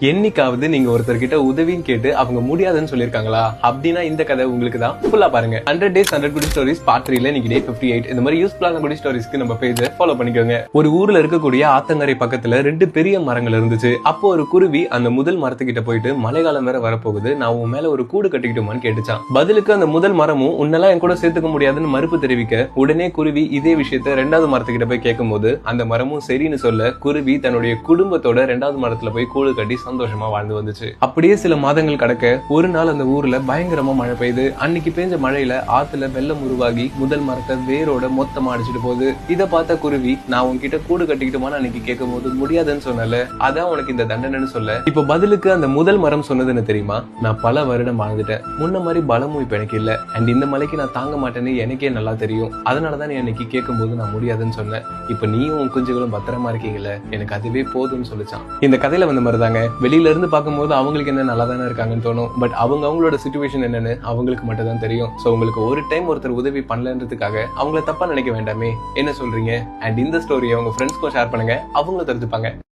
என்னைக்காவது நீங்க ஒருத்தர்கிட்ட உதவின்னு கேட்டு அவங்க முடியாதுன்னு சொல்லிருக்காங்களா? அப்படின்னா இந்த கதை உங்களுக்கு தான். ஃபுல்லா பாருங்க. 100 days 100 good stories part 3ல இன்னைக்கு day 58. இந்த மாதிரி யூஸ்ஃபுல்லான குட் ஸ்டோரிஸ்க்கு நம்ம பேஜை ஃபாலோ பண்ணிக்கோங்க. ஒரு ஊர்ல இருக்கக்கூடிய ஆத்தங்கரை பக்கத்துல 2 பெரிய மரங்கள் இருந்துச்சு. அப்போ ஒரு குருவி அந்த முதல் மரத்துக்கிட்ட போயிட்டு மழைக்காலம் வேற வரப்போகுது, நான் உன் மேல ஒரு கூடு கட்டிக்கிட்டுமான்னு கேட்டுச்சான். பதிலுக்கு அந்த முதல் மரமும் உன்னெல்லாம் என் கூட சேர்த்துக்க முடியாதுன்னு மறுப்பு தெரிவிக்க, உடனே குருவி இதே விஷயத்த 2வது மரத்துக்கிட்ட போய் கேட்கும் போது அந்த மரமும் சரின்னு சொல்ல, குருவி தன்னுடைய குடும்பத்தோட 2வது மரத்துல போய் கூடு கட்டி சந்தோஷமா வாழ்ந்து வந்துச்சு. அப்படியே சில மாதங்கள் கடக்க ஒரு நாள் அந்த ஊர்ல பயங்கரமா மழை பெய்யுது. அன்னைக்கு பெஞ்ச மழையில ஆத்துல வெள்ளம் உருவாகி முதல் மரத்தை வேரோட மொத்தமா அடிச்சுட்டு போகுது. இதை பார்த்த குருவி, நான் உன்கிட்ட கூடு கட்டிக்கிட்டுமான்னு அன்னைக்கு கேட்கும் போது முடியாதுன்னு சொன்னல, அதான் உனக்கு இந்த தண்டனைன்னு சொல்ல. இப்ப பதிலுக்கு அந்த முதல் மரம் சொன்னதுன்னு தெரியுமா? நான் பல வருடம் வாழ்ந்துட்டேன், முன்ன மாதிரி பலமும் இப்ப எனக்கு இல்ல, அண்ட் இந்த மலைக்கு நான் தாங்க மாட்டேன்னு எனக்கே நல்லா தெரியும். அதனாலதான் நீ அன்னைக்கு கேட்கும் போது நான் முடியாதுன்னு சொன்னேன். இப்ப நீயும் உன் குஞ்சுகளும் பத்திரமா இருக்கீங்கல்ல, எனக்கு அதுவே போதும்னு சொல்லிச்சான். இந்த கதையில வந்த மாதிரி தாங்க, வெளியில இருந்து பார்க்கும்போது அவங்களுக்கு என்ன நல்லா தானே இருக்காங்கன்னு தோணும். பட் அவங்களோட சிச்சுவேஷன் என்னன்னு அவங்களுக்கு மட்டும் தான் தெரியும். சோ உங்களுக்கு ஒரு டைம் ஒருத்தர் உதவி பண்ணலன்றதுக்காக அவங்கள தப்பா நினைக்க வேண்டாமே. என்ன சொல்றீங்க? அண்ட் இந்த ஸ்டோரியை உங்க ஃப்ரெண்ட்ஸ்க்கும் ஷேர் பண்ணுங்க, அவங்களும் தெரிஞ்சுப்பாங்க.